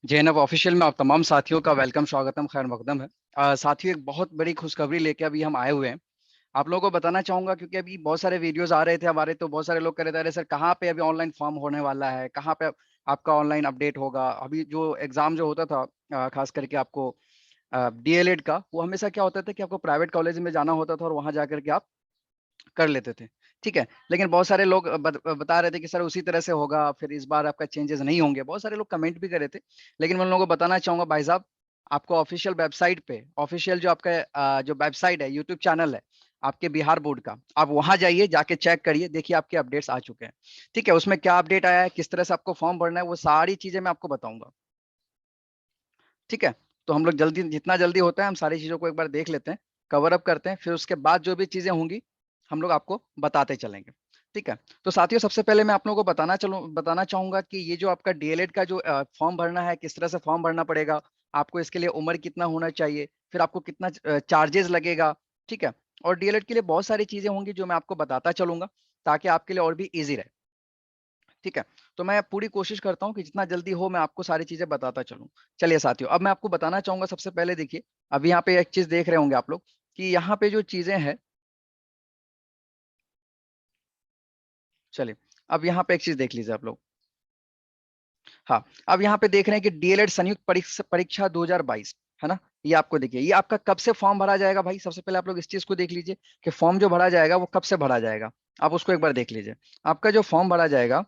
JNF official में आप तमाम साथियों का वेलकम, स्वागतम, खैर मकदम है। साथियों, एक बहुत बड़ी खुशखबरी लेके अभी हम आए हुए हैं। आप लोगों को बताना चाहूंगा, क्योंकि अभी बहुत सारे वीडियोस आ रहे थे हमारे, तो बहुत सारे लोग कह रहे थे, अरे सर कहाँ पे अभी ऑनलाइन फॉर्म होने वाला है, कहाँ पे आपका ऑनलाइन अपडेट होगा। अभी जो एग्जाम जो होता था, खास करके आपको डीएलएड का, वो हमेशा क्या होता था कि आपको प्राइवेट कॉलेज में जाना होता था और वहां जाकर के आप कर लेते थे। ठीक है, लेकिन बहुत सारे लोग बता रहे थे कि सर उसी तरह से होगा, फिर इस बार आपका चेंजेस नहीं होंगे। बहुत सारे लोग कमेंट भी कर रहे थे, लेकिन मैं उन लोगों को बताना चाहूंगा, भाई साहब, आपको ऑफिशियल वेबसाइट पे, ऑफिशियल जो आपका जो वेबसाइट है, यूट्यूब चैनल है आपके बिहार बोर्ड का, आप वहां जाइए, जाके चेक करिए, देखिए आपके अपडेट्स आ चुके हैं। ठीक है, उसमें क्या अपडेट आया है, किस तरह से आपको फॉर्म भरना है, वो सारी चीजें मैं आपको बताऊंगा। ठीक है, तो हम लोग जल्दी, जितना जल्दी होता है हम सारी चीजों को एक बार देख लेते हैं, कवर अप करते हैं, फिर उसके बाद जो भी चीजें होंगी हम लोग आपको बताते चलेंगे। ठीक है, तो साथियों, सबसे पहले मैं आप लोगों को बताना चाहूंगा कि ये जो आपका डीएलएड का जो फॉर्म भरना है, किस तरह से फॉर्म भरना पड़ेगा, आपको इसके लिए उम्र कितना होना चाहिए, फिर आपको कितना चार्जेस लगेगा। ठीक है, और डीएलएड के लिए बहुत सारी चीजें होंगी जो मैं आपको बताता चलूंगा, ताकि आपके लिए और भी ईजी रहे। ठीक है, तो मैं पूरी कोशिश करता हूँ कि जितना जल्दी हो मैं आपको सारी चीजें बताता चलूं। चलिए साथियों, अब मैं आपको बताना चाहूंगा, सबसे पहले देखिए, अभी यहाँ पे एक चीज देख रहे होंगे आप लोग कि यहाँ पे जो चीजें हैं। चलिए, अब यहाँ पे एक चीज देख लीजिए आप लोग। हाँ, अब यहाँ पे देख रहे हैं कि डीएलएड संयुक्त परीक्षा परीक्षा 2022, है ना। ये आपको देखिए, ये आपका कब से फॉर्म भरा जाएगा भाई, सबसे पहले आप लोग इस चीज को देख लीजिए कि फॉर्म जो भरा जाएगा वो कब से भरा जाएगा। आप उसको एक बार देख लीजिए। आपका जो फॉर्म भरा जाएगा,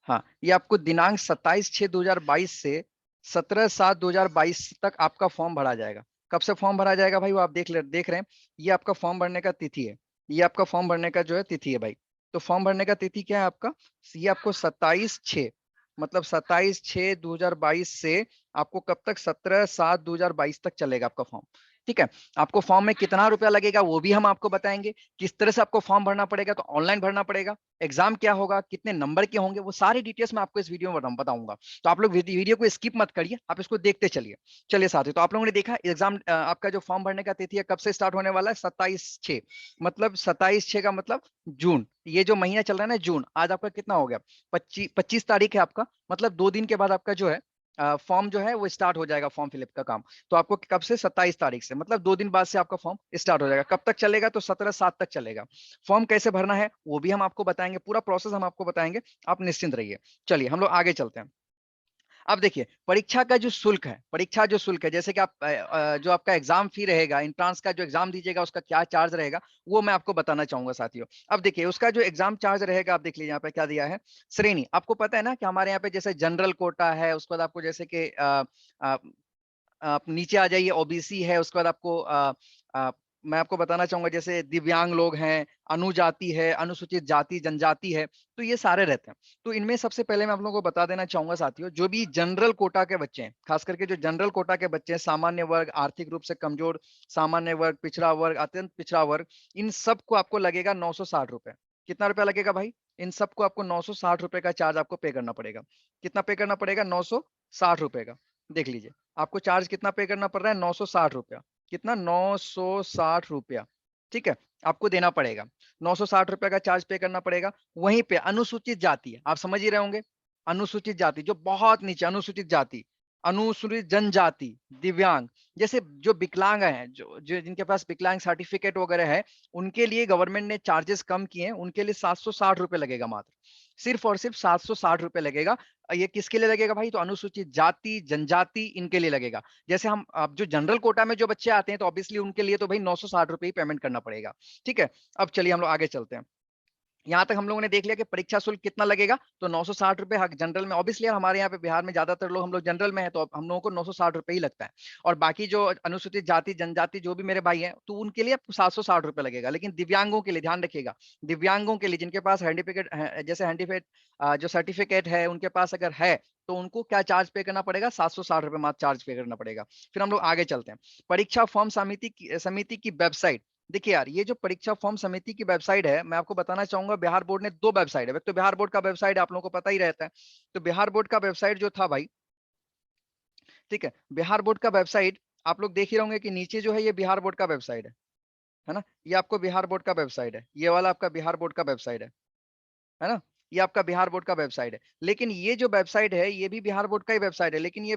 हाँ, ये आपको दिनांक 27/6/2022 से 17/7/2022 तक आपका फॉर्म भरा जाएगा। कब से फॉर्म भरा जाएगा भाई, वो आप देख रहे हैं। ये आपका फॉर्म भरने का तिथि है। ये आपका फॉर्म भरने का जो है तिथि है भाई। तो फॉर्म भरने का तिथि क्या है आपका, ये आपको 27/6, मतलब 27/6/2022 से आपको कब तक, 17/7/2022 तक चलेगा आपका फॉर्म। ठीक है, आपको फॉर्म में कितना रुपया लगेगा वो भी हम आपको बताएंगे। किस तरह से आपको फॉर्म भरना पड़ेगा, तो ऑनलाइन भरना पड़ेगा। एग्जाम क्या होगा, कितने नंबर के होंगे, वो सारी डिटेल्स मैं आपको इस वीडियो में बताऊंगा। तो आप लोग वीडियो को स्किप मत करिए, आप इसको देखते चलिए। चलिए साथियों, तो आप लोगों ने देखा एग्जाम, आपका जो फॉर्म भरने का तिथि है कब से स्टार्ट होने वाला है, 27/6, मतलब 27/6 का मतलब जून। ये जो महीना चल रहा है ना, जून, आज आपका कितना हो गया, 25 तारीख है आपका, मतलब 2 दिन के बाद आपका जो है फॉर्म जो है वो स्टार्ट हो जाएगा, फॉर्म फिलअप का काम। तो आपको कब से, 27 तारीख से, मतलब 2 दिन बाद से आपका फॉर्म स्टार्ट हो जाएगा। कब तक चलेगा, तो 17/7 तक चलेगा। फॉर्म कैसे भरना है वो भी हम आपको बताएंगे, पूरा प्रोसेस हम आपको बताएंगे, आप निश्चिंत रहिए। चलिए हम लोग आगे चलते हैं। अब देखिए, परीक्षा का जो शुल्क है, परीक्षा जो शुल्क है, जैसे कि आप जो आपका एग्जाम फी रहेगा, इंट्रांस का जो एग्जाम दीजिएगा उसका क्या चार्ज रहेगा, वो मैं आपको बताना चाहूंगा साथियों। अब देखिए, उसका जो एग्जाम चार्ज रहेगा, आप देख लीजिए यहाँ पे क्या दिया है। श्रेणी, आपको पता है ना कि हमारे यहाँ पे जैसे जनरल कोटा है, उसके बाद आपको जैसे कि आप नीचे आ जाइए, ओबीसी है, उसके बाद आपको आ, मैं आपको बताना चाहूंगा जैसे दिव्यांग लोग हैं, अनुजाति है, अनुसूचित जाति जनजाति है, तो ये सारे रहते हैं। तो इनमें सबसे पहले मैं आप लोगों को बता देना चाहूंगा साथियों, जो भी जनरल कोटा के बच्चे हैं, खास करके जो जनरल कोटा के बच्चे हैं, सामान्य वर्ग, आर्थिक रूप से कमजोर, सामान्य वर्ग, पिछड़ा वर्ग, अत्यंत पिछड़ा वर्ग, इन सबको आपको लगेगा 960 रुपए। कितना रुपया लगेगा भाई, इन सबको आपको 960 रुपए का चार्ज आपको पे करना पड़ेगा। कितना पे करना पड़ेगा, 960 रुपए का। देख लीजिए, आपको चार्ज कितना पे करना पड़ रहा है, 960 रुपया। कितना, 960 रुपया। ठीक है, आपको देना पड़ेगा, 960 रुपया का चार्ज पे करना पड़ेगा। वहीं पे अनुसूचित जाति है, आप समझ ही रहे होंगे, अनुसूचित जाति जो बहुत नीचे, अनुसूचित जाति, अनुसूचित जनजाति, दिव्यांग, जैसे जो विकलांग हैं, जो जिनके पास विकलांग सर्टिफिकेट वगैरह है, उनके लिए गवर्नमेंट ने चार्जेस कम किए हैं, उनके लिए 760 रुपये लगेगा मात्र, सिर्फ और सिर्फ 760 रुपये लगेगा। ये किसके लिए लगेगा भाई, तो अनुसूचित जाति जनजाति इनके लिए लगेगा। जैसे हम, अब जो जनरल कोटा में जो बच्चे आते हैं, तो ऑब्वियसली उनके लिए तो भाई 960 रुपये ही पेमेंट करना पड़ेगा। ठीक है, अब चलिए हम लोग आगे चलते हैं। यहाँ तक हम लोगों ने देख लिया कि परीक्षा शुल्क कितना लगेगा, तो 960 रुपये जनरल में, ऑब्वियसली हमारे यहाँ पे बिहार में ज्यादातर लोग, हम लोग जनरल में है, तो हम लोगों को 960 रुपये ही लगता है। और बाकी जो अनुसूचित जाति जनजाति जो भी मेरे भाई हैं, तो उनके लिए 760 रुपये लगेगा। लेकिन दिव्यांगों के लिए ध्यान रखिएगा, दिव्यांगों के लिए जिनके पास हैंडीफिकेट, जैसे हैंडीफेट जो सर्टिफिकेट है उनके पास अगर है, तो उनको क्या चार्ज पे करना पड़ेगा, 760 रुपये मात्र चार्ज पे करना पड़ेगा। फिर हम लोग आगे चलते हैं। परीक्षा फॉर्म समिति की वेबसाइट, देखिए यार, ये जो परीक्षा फॉर्म समिति की वेबसाइट है, मैं आपको बताना चाहूंगा, बिहार बोर्ड ने दो वेबसाइट है। एक तो बिहार बोर्ड का वेबसाइट आप लोगों को पता ही रहता है। तो बिहार बोर्ड का वेबसाइट जो था भाई, ठीक है, बिहार बोर्ड का वेबसाइट आप लोग देख ही होंगे कि नीचे जो है ये बिहार बोर्ड का वेबसाइट है ना। ये आपको बिहार बोर्ड का वेबसाइट है, ये वाला आपका बिहार बोर्ड का वेबसाइट है ना। ये आपका बिहार बोर्ड का वेबसाइट है। लेकिन ये जो वेबसाइट है ये भी बिहार बोर्ड का ही वेबसाइट है, लेकिन ये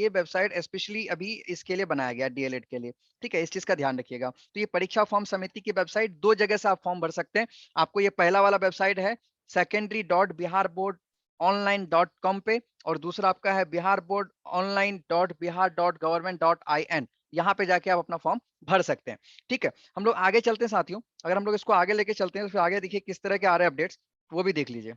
वेबसाइट स्पेशली अभी इसके लिए बनाया गया डीएलएड के लिए। ठीक है, इस चीज का ध्यान रखिएगा। तो ये परीक्षा फॉर्म समिति की वेबसाइट, दो जगह से आप फॉर्म भर सकते हैं। आपको ये पहला वाला वेबसाइट है secondary.biharboardonline.com पे, और दूसरा आपका है biharboardonline.bihar.government.in, यहाँ पे जाके आप अपना फॉर्म भर सकते हैं। ठीक है, हम लोग आगे चलते हैं साथियों। अगर हम लोग इसको आगे लेके चलते हैं तो फिर आगे देखिए किस तरह के आ रहे हैं अपडेट्स, वो भी देख लीजिए।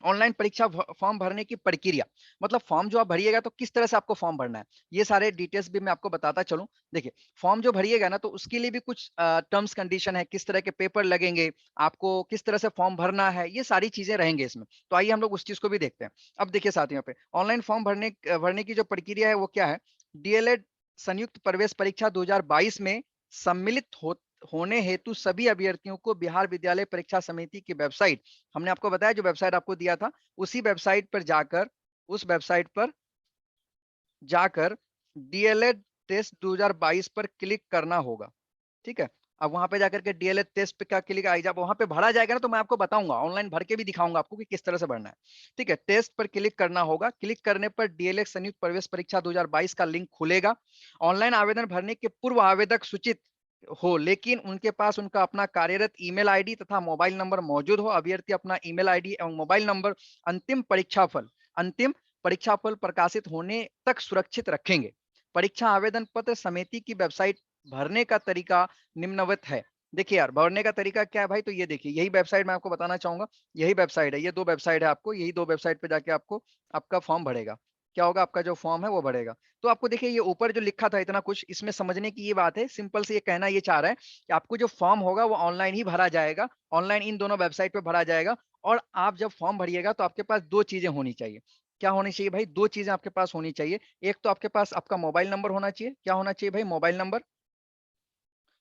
ऑनलाइन परीक्षा फॉर्म भरने की प्रक्रिया, मतलब फॉर्म जो आप भरिएगा तो किस तरह से आपको फॉर्म भरना है, ये सारे डिटेल्स भी मैं आपको बताता चलूं। देखिए, फॉर्म जो भरिएगा ना तो उसके लिए भी कुछ टर्म्स कंडीशन है, किस तरह के पेपर लगेंगे, आपको किस तरह से फॉर्म भरना है, ये सारी चीजें रहेंगे इसमें। तो आइए हम लोग उस चीज को भी देखते हैं। अब देखिए साथियों, पे ऑनलाइन फॉर्म भरने की जो प्रक्रिया है वो क्या है। डीएलएड संयुक्त प्रवेश परीक्षा 2022 में सम्मिलित होने हेतु सभी अभ्यर्थियों को बिहार विद्यालय परीक्षा समिति की वेबसाइट, हमने आपको बताया जो वेबसाइट आपको दिया था, उसी वेबसाइट पर जाकर, उस वेबसाइट पर जाकर डीएलएड टेस्ट 2022 पर क्लिक करना होगा। ठीक है, अब वहां पे जाकर के डीएलएड टेस्ट पे क्या क्लिक आई, जब वहां पे भरा जाएगा ना तो मैं आपको बताऊंगा, ऑनलाइन भर के भी दिखाऊंगा आपको कि किस तरह से भरना है। ठीक है, टेस्ट पर क्लिक करना होगा। क्लिक करने पर डीएलएड संयुक्त प्रवेश परीक्षा 2022 का लिंक खुलेगा। ऑनलाइन आवेदन भरने के पूर्व आवेदक सूचित हो, लेकिन उनके पास उनका अपना कार्यरत ईमेल आईडी तथा मोबाइल नंबर मौजूद हो। अभ्यर्थी अपना ईमेल आईडी एवं मोबाइल नंबर अंतिम परीक्षाफल प्रकाशित होने तक सुरक्षित रखेंगे। परीक्षा आवेदन पत्र समिति की वेबसाइट भरने का तरीका निम्नवत है। देखिए यार, भरने का तरीका क्या है भाई, तो ये देखिए, यही वेबसाइट मैं आपको बताना चाहूंगा। यही वेबसाइट है, ये दो वेबसाइट है, आपको यही दो वेबसाइट पे जाके आपको आपका फॉर्म भरेगा। क्या होगा, आपका जो फॉर्म है वो भरेगा। तो आपको देखिए ये ऊपर जो लिखा था इतना कुछ, इसमें समझने की ये बात है, सिंपल से ये कहना ये चाह रहा है कि आपको जो फॉर्म होगा वो ऑनलाइन ही भरा जाएगा, ऑनलाइन इन दोनों वेबसाइट पे भरा जाएगा। और आप जब फॉर्म भरिएगा तो आपके पास दो चीजें होनी चाहिए। क्या होनी चाहिए भाई, दो चीजें आपके पास होनी चाहिए। एक तो आपके पास आपका मोबाइल नंबर होना चाहिए। क्या होना चाहिए भाई, मोबाइल नंबर,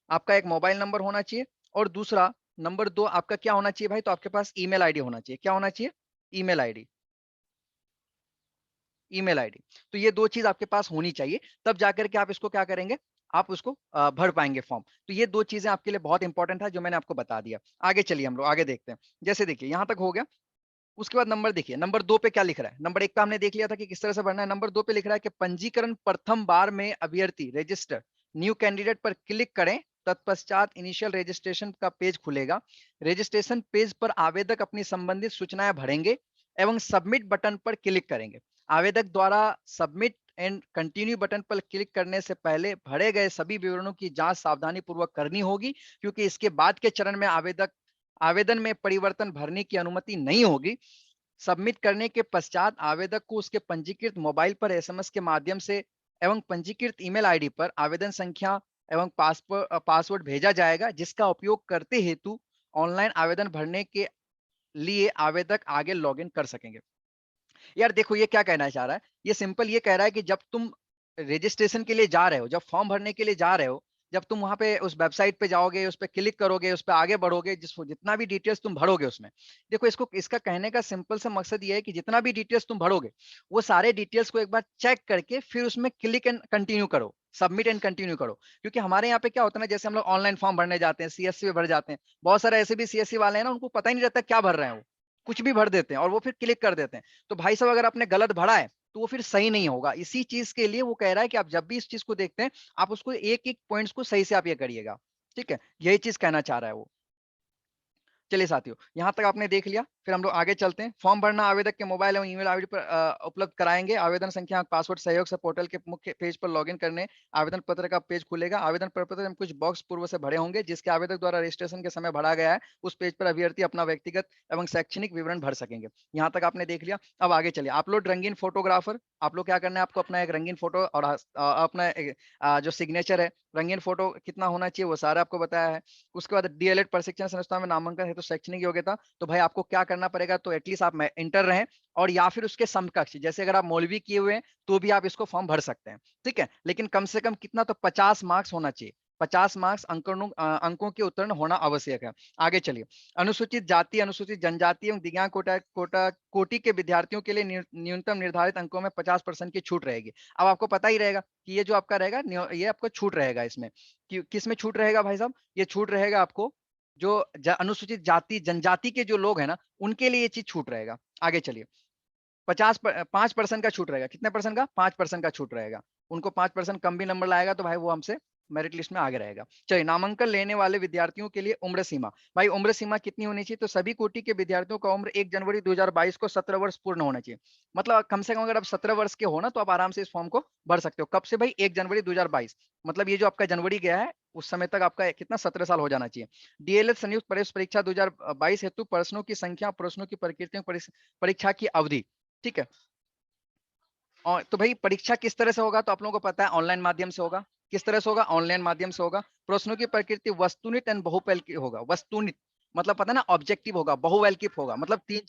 आपका एक मोबाइल नंबर होना चाहिए। और दूसरा, नंबर दो आपका क्या होना चाहिए भाई, तो आपके पास ईमेल आईडी होना चाहिए। क्या होना चाहिए, ईमेल आईडी, ईमेल आईडी। तो ये दो चीज आपके पास होनी चाहिए, तब जाकर के आप इसको क्या करेंगे, आप उसको भर पाएंगे फॉर्म। तो ये दो चीजें आपके लिए बहुत इंपॉर्टेंट है जो मैंने आपको बता दिया। आगे चलिए हम लोग आगे देखते हैं। जैसे देखिए यहां तक हो गया। उसके बाद नंबर देखिए, नंबर दो पे क्या लिख रहा है। नंबर एक का हमने देख लिया था कि किस तरह से भरना है। नंबर दो पे लिख रहा है कि पंजीकरण प्रथम बार में अभ्यर्थी रजिस्टर न्यू कैंडिडेट पर क्लिक करें, तत्पश्चात इनिशियल रजिस्ट्रेशन का पेज खुलेगा। रजिस्ट्रेशन पेज पर आवेदक अपनी संबंधित सूचनाएं भरेंगे एवं सबमिट बटन पर क्लिक करेंगे। आवेदक द्वारा सबमिट एंड कंटिन्यू बटन पर क्लिक करने से पहले भरे गए सभी विवरणों की जांच सावधानी पूर्वक करनी होगी, क्योंकि इसके बाद के चरण में आवेदन में परिवर्तन भरने की अनुमति नहीं होगी। सबमिट करने के पश्चात आवेदक को उसके पंजीकृत मोबाइल पर एसएमएस के माध्यम से एवं पंजीकृत ईमेल आईडी पर आवेदन संख्या एवं पासवर्ड भेजा जाएगा, जिसका उपयोग करते हेतु ऑनलाइन आवेदन भरने के लिए आवेदक आगे लॉगिन कर सकेंगे। यार देखो ये क्या कहना चाह रहा है, ये सिंपल ये कह रहा है कि जब तुम रजिस्ट्रेशन के लिए जा रहे हो, जब फॉर्म भरने के लिए जा रहे हो, जब तुम वहां पे उस वेबसाइट पे जाओगे, उस पर क्लिक करोगे, उस पर आगे बढ़ोगे, जितना भी डिटेल्स तुम भरोगे उसमें, देखो इसको इसका कहने का सिंपल सा मकसद ये है कि जितना भी डिटेल्स तुम भरोगे वो सारे डिटेल्स को एक बार चेक करके फिर उसमें क्लिक एंड कंटिन्यू करो, सबमिट एंड कंटिन्यू करो। क्योंकि हमारे यहाँ पे क्या होता है ना, जैसे हम लोग ऑनलाइन फॉर्म भरने जाते हैं, सीएससी में भर जाते हैं, बहुत सारे ऐसे भी सीएससी वाले हैं ना, उनको पता ही नहीं रहता क्या भर रहे हैं, वो कुछ भी भर देते हैं और वो फिर क्लिक कर देते हैं। तो भाई साहब अगर आपने गलत भरा है तो वो फिर सही नहीं होगा। इसी चीज के लिए वो कह रहा है कि आप जब भी इस चीज को देखते हैं, आप उसको एक एक पॉइंट्स को सही से आप ये करिएगा। ठीक है, यही चीज कहना चाह रहा है वो। चलिए साथियों, यहाँ तक आपने देख लिया, फिर हम लोग आगे चलते हैं। फॉर्म भरना आवेदक के मोबाइल एवं ईमेल आईडी पर उपलब्ध कराएंगे। आवेदन संख्या पासवर्ड सहयोग से पोर्टल के मुख्य पेज पर लॉगिन करने आवेदन पत्र का पेज खुलेगा। आवेदन पत्र में कुछ बॉक्स पूर्व से भरे होंगे, जिसके आवेदक द्वारा रजिस्ट्रेशन के समय भरा गया है। उस पेज पर अभ्यर्थी अपना व्यक्तिगत एवं शैक्षणिक विवरण भर सकेंगे। यहाँ तक आपने देख लिया। अब आगे चलिए, अपलोड रंगीन फोटोग्राफर। आप लोग क्या करना है, आपको अपना एक रंगीन फोटो और अपना जो सिग्नेचर है, रंगीन फोटो कितना होना चाहिए वो सारा आपको बताया है। उसके बाद डीएलएड प्रशिक्षण संस्था में नामांकन है तो शैक्षणिक योग्यता, तो भाई आपको क्या करना पड़ेगा, तो एटलीस्ट आप इंटर रहे और या फिर उसके समकक्ष, जैसे अगर आप मौलवी किए हुए हैं तो भी आप इसको फॉर्म भर सकते हैं। ठीक है, लेकिन कम से कम कितना, तो 50 मार्क्स होना चाहिए। 50 मार्क्स अंकों के उत्तीर्ण होना आवश्यक है। आगे चलिए, अनुसूचित जाति, अनुसूचित जनजाति एवं दिव्यांग कोटि के विद्यार्थियों के लिए न्यूनतम निर्धारित अंकों में 50% की छूट रहेगी। अब आपको पता ही रहेगा कि ये जो आपका रहेगा, ये आपको छूट रहेगा इसमें। किस में छूट रहेगा भाई साहब, ये छूट रहेगा आपको जो अनुसूचित जाति जनजाति के जो लोग हैं ना, उनके लिए ये चीज छूट रहेगा। आगे चलिए, 5% का छूट रहेगा। कितने परसेंट का? 5% का छूट रहेगा। उनको 5% कम भी नंबर लाएगा तो भाई वो हमसे मेरिट लिस्ट में आगे रहेगा। चलिए, नामांकन लेने वाले विद्यार्थियों के लिए उम्र सीमा। भाई उम्र सीमा कितनी होनी चाहिए? तो सभी कोटि के विद्यार्थियों का उम्र 1 जनवरी 2022 को 17 वर्ष पूर्ण होना चाहिए। मतलब कम से कम अगर आप 17 वर्ष के हो ना, तो आप आराम से इस फॉर्म को भर सकते हो। कब से भाई? 1 जनवरी 2022। मतलब ये जो आपका जनवरी गया है, उस समय तक आपका कितना 17 साल हो जाना चाहिए। डीएलएड संयुक्त प्रवेश परीक्षा 2022 हेतु प्रश्नों की संख्या, प्रश्नों की प्रकृति, परीक्षा की अवधि। ठीक है। और तो भाई परीक्षा किस तरह से होगा? तो आप लोगों को पता है, ऑनलाइन माध्यम से होगा। किस तरह से होगा? ऑनलाइन माध्यम से होगा। प्रश्नों की प्रकृति वस्तुनिष्ठ एंड बहुपल की होगा। वस्तुनिष्ठ मतलब पता है ना, ऑब्जेक्टिव होगा, बहुवैल्किक होगा, मतलब तीन